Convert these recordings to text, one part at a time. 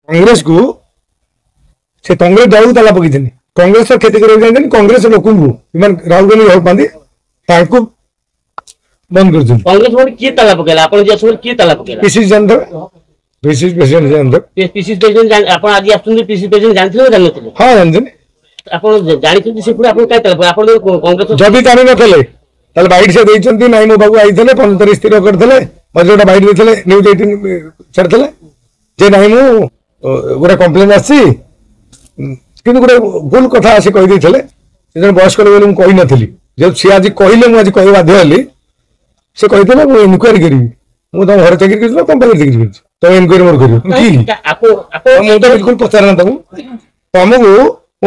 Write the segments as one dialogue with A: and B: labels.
A: कांग्रेस को से कांग्रेस दल ताला पकई कांग्रेस क्षति कर कांग्रेस लोक राहुल गांधी भल पाती बंद कर
B: कांग्रेस किए ताला पकेला आपण जे सब किए ताला पकेला
A: पीसीसी जानते पीसीसी प्रेसिडेंट जानते
B: पीसीसी प्रेसिडेंट आपण आज आछुन पीसीसी प्रेसिडेंट जानथिले जानथिले
A: हां जानते
B: आपण जानिथि से पुरा आपण काय ताला आपण कांग्रेस
A: जदि जानि नथले ताले बाइट से देइचंती नाइ मो बाबू आइथले 75 स्थिर करथले मजे ओटा बाइट देथले न्यूज 18 छडथले जे नाइ मो गोरा कंप्लेन आसी किंतु गोटे भूल कथा आसी कहि देथले से जन बयस्क लोग मु कहि नथली जे से आज कहिले मु आज कहि बाध्य हली से कहितले मु इनक्वायरी करी मु त घर चाकरी करछ तुम बाहर चाकरी करछ तो इनक्वायरी मोर करियो की
B: आपो आपो
A: मु तो बिल्कुल पचारना तुमको मु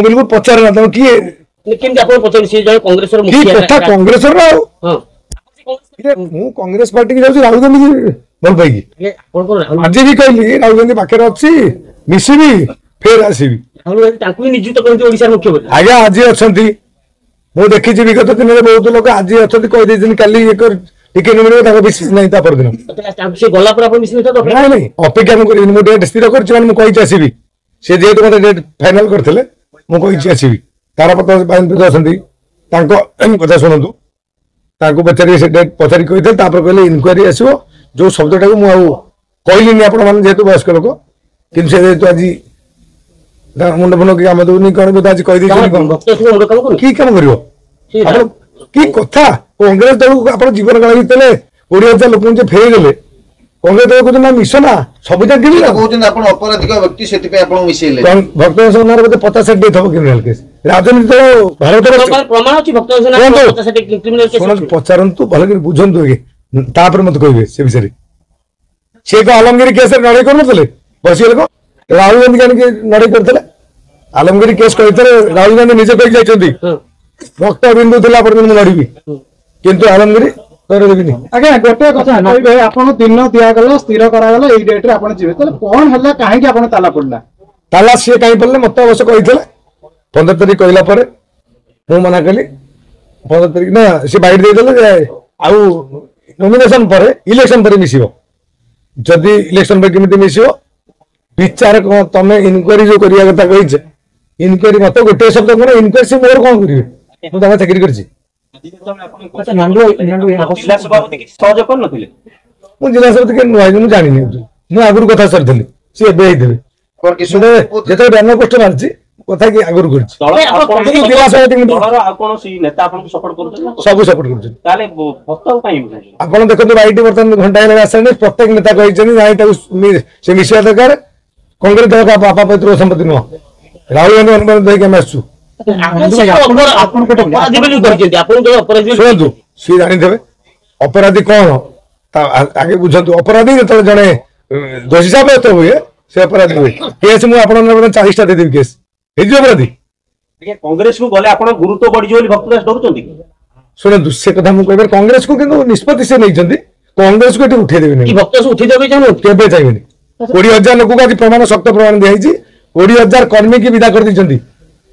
A: बिल्कुल पचारना तुम की
B: लेकिन आपण पचार से जण कांग्रेस रो मुखिया
A: कथा कांग्रेस रो हां मु कांग्रेस पार्टी की जाउछी राहुल गांधी भल पाइकी आज भी कहली राहुल गांधी पाखे अच्छी मिसबी फिर आसबी
B: राहुल गांधी ताकू नियुक्त करते ओडिसा मुख्यमंत्री
A: आज्ञा आज अच्छी मु देखी विगत दिन में बहुत लोग आज अच्छे कहीदे काली टिकेट मिले विशेष नहीं
B: से गला पर
A: नहीं नहीं अपेक्षा मुझे डेट स्थिर कर आसबि से जेहेतु मत डेट फाइनाल करते मुझे आसबि तारापत्र अच्छा कथा शुणु पचारि से डेट पचारि कही कहले इनक्वारी आसो जो शब्दटा को मुझे कहली आप जेहेतु वयस्क लोक कि जेहेतु आज मुंड फुंड कि आम दूनी कौन आज कही कि कम कर कि कथा कांग्रेस दल को आप जीवन काल भीतर 20,000 लोक फेरदेले कांग्रेस दल कहते मिशना सब
C: अपराधिक व्यक्ति से
A: भक्त बोधे 50 डेथ हम क्रिमिनाल केस राजनीति दल भारत पचारतु भल बुझंतु मत कहे से विषय सी तो आलमगिरी केस लड़ाई कर बसी लोक राहुल गांधी जानिक लड़ाई करते आलमगिरी केस कहते राहुल गांधी निजे कही जाइछन्ती भक्त बिंदु थिला पर्यंत लड़बी किंतु आलमगिरी करदेबिनी
D: आज्ञा गोटे कथा कहबे आपण दिन दिया गला स्थिर करा गला एई डेट रे आपण जिवे तले कोन हल्ला काहे कि आपण ताला पड़ला
A: ताला से काई पड़ले मत अवश्य कहितले 15 तारिख कहला पर मु मना कली 15 तारिख ना से बाइट दे देले आउ नॉमिनेशन पर इलेक्शन पर मिसिबो जदी इलेक्शन पर कमिटी मिसिबो विचार को तमे इनक्वायरी जो करिया कथा कहिछ इनक्वायरी मत गोटे शब्द कोन इनक्वायरी से मोर कोन करिवे मु तमे चाकरी करछि
B: जिला सभापति कि सहयोग कर नथिले
A: मु जिला सभापति के नुआई मु जानि नै मु आगुर कथा सरथली से एबे हिदेबे
C: पर किशोर
A: जेते बैनर पोस्ट मारछि कथा कि आगुर करछि जिला सभापति
B: दलर आ कोन सी नेता आपन सपोर्ट करछन
A: सब सपोर्ट करछि
B: ताले भक्त काई
A: आपण देखते बाइट बर्तन घंटा लगा आसने प्रत्येक नेता कहिछन जाइटा से मिसिया दरकार कांग्रेस दल का पापा पवित्र संपत्ति न राहुल गांधी अनुमान देके हम आसु शुणु सी जानी अपराधी कौन आगे बुझंतु अपराधी जो जड़े दोषी साब्यस्त हुए से अपराधी हुए केस मुझे 40टा देदेवी केस अपराधी
B: कांग्रेस को गले आपण गुरुत्व बढ़ी बोली भक्तदास डरुचंती
A: शुणु से कथा मु कहबे कांग्रेस को किंतु निष्पत्ति से नहीं जंती कांग्रेस को उठे देबे
B: कि भक्तदास उठे देबे जानो
A: केबे चाहिबेनी 20,000 लोक को आज प्रमाण शक्त प्रमाण दिया 20,000 कर्मी की विदा कर दी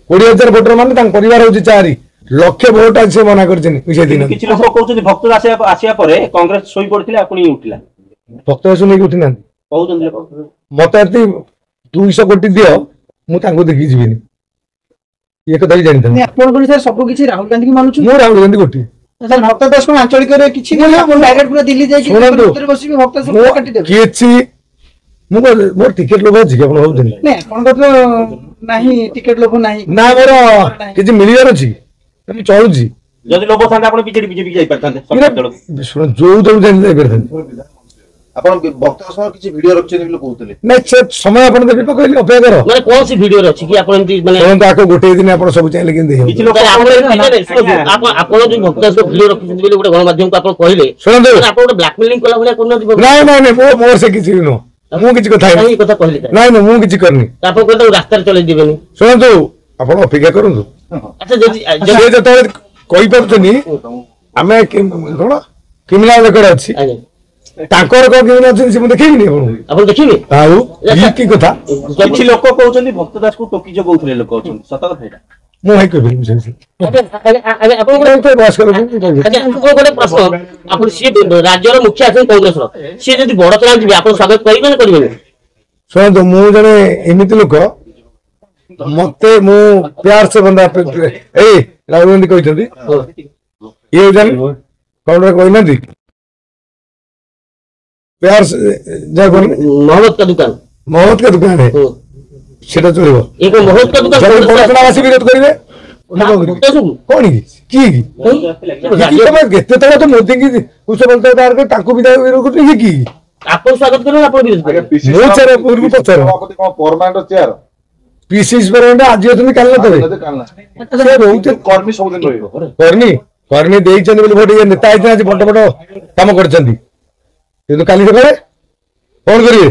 A: 20,000 भोटर मान परिवार हूँ 4 लक्ष भोट आज से मना कर
B: किछि लोक कहउछथि भक्तदास आसिया परे कांग्रेस सोई पड़थिले आपनी उठिला
A: भक्तदास नहीं उठी ना
B: कहउछन लोक
A: मत 200 कोटी दियो मु तांको देखि जीविनी ये कथा ही जानि था
D: आपण कोन सर सब किछि राहुल गांधी की मानुछु
A: मु राहुल गांधी कोटी
D: सर भक्तदास को आंचलिक रे किछि नहीं आपण डायरेक्ट पूरा दिल्ली जाई कि बसी भक्तदास को काटी दे
A: किछि मु मोर टिकट लोभ अछि आपण होउ दिनी
D: नहीं आपण तो नहीं टिकट लोभ नहीं
A: ना मोर किछि मिलियर अछि हम चलु जी
B: जदि लोभ थांदा आपण बीजेपी जाई परथांते सब दल
A: सुन जो दल जाई परथांते
C: आपण भक्तदास किछि वीडियो रखछन बिलो कहउतले
A: नहीं से समय आपण देबे तो कहली अपेक्षा करो
B: माने कोन सी वीडियो रछि कि आपण एंती माने
A: कोन आको गोटे दिन आपण सब चाहिले कि देहि
B: किछि लोक आपण जो भक्तदास को वीडियो रखछन बिलो गोटे गण माध्यम को आपण कहले
A: सुन दे
B: आपण गोटे ब्लैकमेलिंग कला भलिया कोन दिबो
A: नहीं नहीं नहीं मोर से किछि नो मु किछि कथा
B: नहीं कथा कहली
A: नहीं नहीं मु किछि करनी
B: आपण कहले रास्ता चले दिबेनी
A: सुनतु आपण अपेक्षा करंतु
B: अच्छा जदि
A: जे जत कहि परतनी हमें कोन क्रिमिनल रेकर्ड अछि तांकर को क्रिमिनल अछि से देखिबी
B: आपण देखिबी
A: आउ ई की कथा
B: किछि लोक कहउछन भक्तदास को टोकी जो कहउथले लोक कहउछन सत कथा एटा
A: मु हाइ कहबी मिसे
B: आपण को
A: बस करो
B: अच्छा को गोटे प्रश्न आपण सी राज्यर मुखिया अछन कांग्रेस रो सी जदि बड़ चला जिबे आपण स्वागत करिबे ना करिबे
A: ଶୁଣନ୍ତୁ ମୁଁ ଜଣେ ଏମିତି ଲୋକ ମତେ ମୁଁ ପ୍ୟାର ସେ ବନ୍ଧା ଏଇ ରାହୁଲ ଗାନ୍ଧୀ କହିଛନ୍ତି ଇଏ ହଉଛନ୍ତି କଣ କହିନାହାନ୍ତି प्यार से
B: मोहम्मद का दुकान
A: है सेटा चलिବ
B: एक मोहम्मद का दुकान
A: बड़ासी विरोध करेंगे कौन की तमे केते तक तो मोदी की कुछ बोलते तार के ताको विदाय विरोध करते की
B: आपन स्वागत करो आपन विरोध करो
A: मो चेहरा पूर्व पचार
E: सभापति कोन परमानेंट चेयर
A: पीसीसी परमानेंट आज होतनी काल न तबे से बहुत
E: कर्मी सब दिन रहिबो
A: करनी करनी देइछन बोली भोट नेता आइछन आज बड़ बड़ काम करछंती କିନ୍ତୁ କାଲି ସକାଳେ କଣ କରିବେ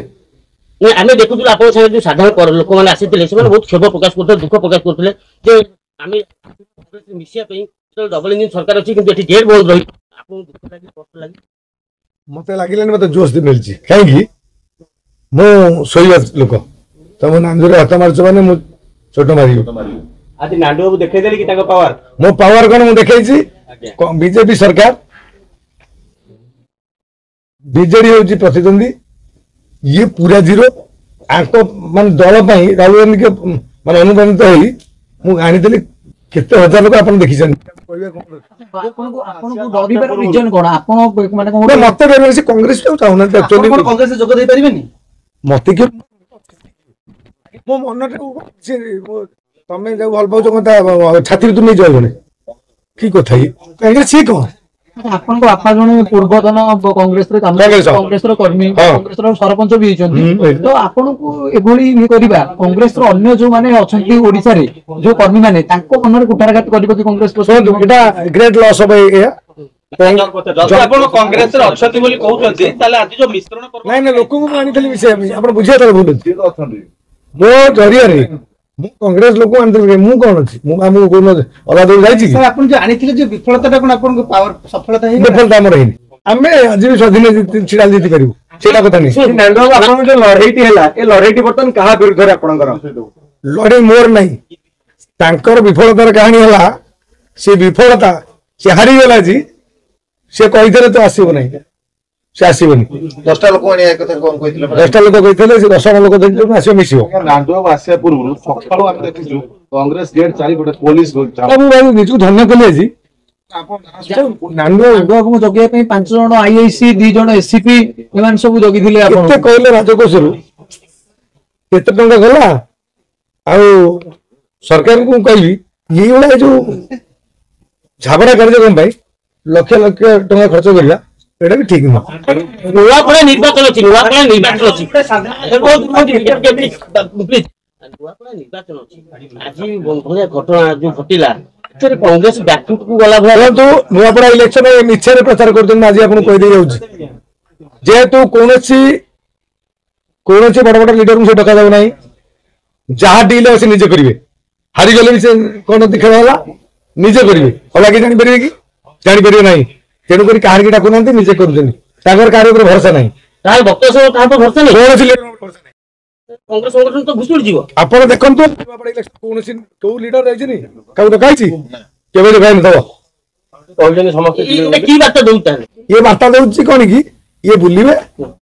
B: ଆମେ ଦେଖୁଥିଲୁ ଆପଣ ସାଙ୍ଗେ ଯୋଉ ସାଧାରଣ ଲୋକମାନେ ଆସିଥିଲେ ସେମାନେ ବହୁତ କ୍ଷୋଭ ପ୍ରକାଶ କରୁଥିଲେ ଦୁଃଖ ପ୍ରକାଶ କରୁଥିଲେ ଯେ ଆମେ ମିଶିବା ପାଇଁ ଡବଲ ଇଞ୍ଜିନ ସରକାର ଅଛି କିନ୍ତୁ ଏଠି ଗେଟ୍ ବନ୍ଦ ରହି ଆପଣଙ୍କୁ ଦୁଃଖ ଲାଗି କଷ୍ଟ ଲାଗି
A: ମତେ ଲାଗିଲାନି ମତେ ଜୋଶ ମିଳିଛି କାହିଁକି ମୁଁ ଶୋଇବା ଲୋକ ତମ ନାନ୍ଦୁରେ ହାତ ମାରୁଛ ମାନେ ମୁଁ ଛୋଟ ମାରିବି
F: ଆଜି ନାଣ୍ଡୁ ବାବୁ ଦେଖେଇଦେଲେ କି ତାଙ୍କ ପାୱାର
A: ମୋ ପାୱାର କଣ ମୁଁ ଦେଖେଇଛି ବିଜେପି ସରକାର ବିଜେଡି ହଉଛି ପ୍ରତିଦ୍ୱନ୍ଦ୍ୱୀ ଇଏ ପୁରା ଜିରୋ ଆଙ୍କ ମାନେ ଦଳ ପାଇଁ ରାହୁଲ ଗାନ୍ଧୀ ମାନେ ଅନୁପ୍ରାଣିତ ହେଇ ମୁଁ ଆଣିଥିଲି କେତେ ହଜାର ଲୋକ ଆପଣ ଦେଖିଛନ୍ତି ମତେ ଡରିବେ ସେ କଂଗ୍ରେସ ଚାହୁଁନାହାନ୍ତି
F: କଂଗ୍ରେସ ଯୋଗ ଦେଇପାରିବେନି
A: ମତେ କି ମୋ ମନଟା ତମେ ଯୋଉ ଭଲ ପାଉଛ କଥା ଛାତିରେ ତୁ ନେଇଯାଉ ଜଣେ କି କଥା କାହିଁକି ସିଏ କଣ
G: ଆପଣଙ୍କ ବାପା ଜଣେ ପୂର୍ବତନ କଂଗ୍ରେସର କଂଗ୍ରେସର କର୍ମୀ କଂଗ୍ରେସର ସରପଞ୍ଚ ବି ହେଇଛନ୍ତି ତ ଆପଣଙ୍କୁ ଏଭଳି ଇଏ କରିବା କଂଗ୍ରେସର ଅନ୍ୟ ଯୋଉମାନେ ଅଛନ୍ତି ଓଡିଶାରେ ଯୋଉ କର୍ମୀ ମାନେ ତାଙ୍କ ମନରେ କୁଠାରଘାତ କରିବ କି କଂଗ୍ରେସ
A: ଏଇଟା ଗ୍ରେଟ୍ ଲସ୍ ହବ ଏଇଆ
F: ଆପଣ କଂଗ୍ରେସରେ ଅଛନ୍ତି ବୋଲି କହୁଛନ୍ତି ତାହେଲେ ଆଜି ଯୋଉ ମିଶ୍ରଣ
A: ନାଇଁ ନାଇଁ ଲୋକଙ୍କୁ ମୁଁ ଆଣିଥିଲି ମିଶେଇବା ପାଇଁ ଆପଣ ବୁଝିବା ତାହେଲେ ଭୁଲ ଅଛି ମୋ ଜରିଆରେ ମୁଁ କଂଗ୍ରେସ ଲୋକ ଆଣିଥିଲି ମୁଁ କଣ ଅଛି ମୁଁ ଆମକୁ କୋଉ ଅଲଗା ଦଳ ଯାଇଛି କି
D: ଆପଣ ଯୋଉ ଆଣିଥିଲେ ଯୋଉ ବିଫଳତାଟା କଣ ଆପଣଙ୍କୁ ପାୱାର ସଫଳତା ହେଇନି
A: ବିଫଳତା ଆମର ହେଇନି ଆମେ ଆଜି ବି ସ୍ୱାଧୀନ ଛିଡା ଜିତି ପାରିବୁ ସେଇଟା କଥା ନାହିଁ
F: ଆପଣଙ୍କ ଯୋଉ ଲଢେଇଟି ହେଲା ଏ ଲଢେଇଟି ବର୍ତ୍ତମାନ କାହା ବିରୁଦ୍ଧରେ ଆପଣଙ୍କର
A: ଲଢେଇ ମୋର ନାହିଁ ତାଙ୍କର ବିଫଳତାର କାହାଣୀ ହେଲା ସେ ବିଫଳତା ସେ ହାରିଗଲା ଆଜି ସେ କହିଥିଲେ ତ ଆସିବ ନାହିଁ ସେ ଆସିବନି
C: 10ଟା ଲୋକ ଆଣିବା କଥା କଣ କହିଥିଲେ
A: 10ଟା ଲୋକ କହିଥିଲେ ସେ 10 ଲୋକ ଦେଖିଲେ ଆସିବ ମିଶିବ
E: ନାଣ୍ଡୁ ବାବୁ ଆସିବା ପୂର୍ବରୁ ସକାଳୁ ଆମେ ଦେଖିଛୁ କଂଗ୍ରେସ ଗେଟ୍ ଚାରିପଟେ ପୋଲିସ
A: ମୁଁ ନିଜକୁ ଧନ୍ୟ କଲି ଆଜି
G: ନାଣ୍ଡୁ ବାବୁଙ୍କୁ ଜଗିବା ପାଇଁ 5 ଜଣ ଆଇଆଇସି 2 ଜଣ ଏସିପି ଏମାନେ ସବୁ ଜଗିଥିଲେ ଆପଣ
A: କେତେ କହିଲେ ରାଜକୋଷରୁ କେତେ ଟଙ୍କା ଗଲା ଆଉ ସରକାରଙ୍କୁ ମୁଁ କହିବି ଏଇଭଳିଆ ଯୋଉ ଝାବଡା କାର୍ଯ୍ୟକ୍ରମ ପାଇଁ ଲକ୍ଷ ଲକ୍ଷ ଟଙ୍କା ଖର୍ଚ୍ଚ କରିବା ଏଇଟା ବି ଠିକ ନୁହଁ
B: ନୂଆପଡ଼ା ନିର୍ବାଚନ ଅଛି ନୂଆପଡ଼ା ନିର୍ବାଚନ ଅଛି ନୂଆପଡ଼ା ନିର୍ବାଚନ ଅଛି ଆଜି ଭଳିଆ ଘଟଣା ଯୋଉ ଘଟିଲା କଂଗ୍ରେସ ବ୍ୟାକଫୁଟକୁ ଗଲା ଭଳିଆ
A: ନୂଆପଡ଼ା ଇଲେକ୍ସନ ମିଛରେ ପ୍ରଚାର କରୁଛନ୍ତି ଆଜି ଆପଣଙ୍କୁ କହିଦେଇ ଯାଉଛି ଯେହେତୁ କୌଣସି ବଡ ବଡ ଲିଡରଙ୍କୁ ସେ ଡକାଯାଉ ନାହିଁ ଯାହା ଡିଲ୍ ସେ ନିଜେ କରିବେ ହାରିଗଲେ ବି ସେ କଣ ଖେଳ ହେଲା ନିଜେ କରିବେ ଅଲଗା କି ଜାଣିପାରିବେ କି ଜାଣିପାରିବେ ନାହିଁ ତେଣୁକରି କାହାରିକି ଡାକୁନାହାନ୍ତି ନିଜେ କରୁଛନ୍ତି ତାଙ୍କର କାହାର ଉପରେ ଭରସା ନାହିଁ
B: ତାର ବକ୍ତବ୍ୟ କାହା ଉପରେ ଭରସା ନାହିଁ
A: କୌଣସି
B: କଂଗ୍ରେସ ସଂଗଠନ ତ ଭୁଷୁଡି ଯିବ
A: ଆପଣ ଦେଖନ୍ତୁ କୌଣସି କୋଉ ଲିଡର ରହିଛନ୍ତି କାହାକୁ ଡକାଇଛି କେବେ ଡକାଇନି ଦବ
B: କି ବାର୍ତ୍ତା ଦଉଛି ତାହେଲେ
A: ଇଏ ବାର୍ତ୍ତା ଦଉଛି କଣ କି ଇଏ ବୁଲିବେ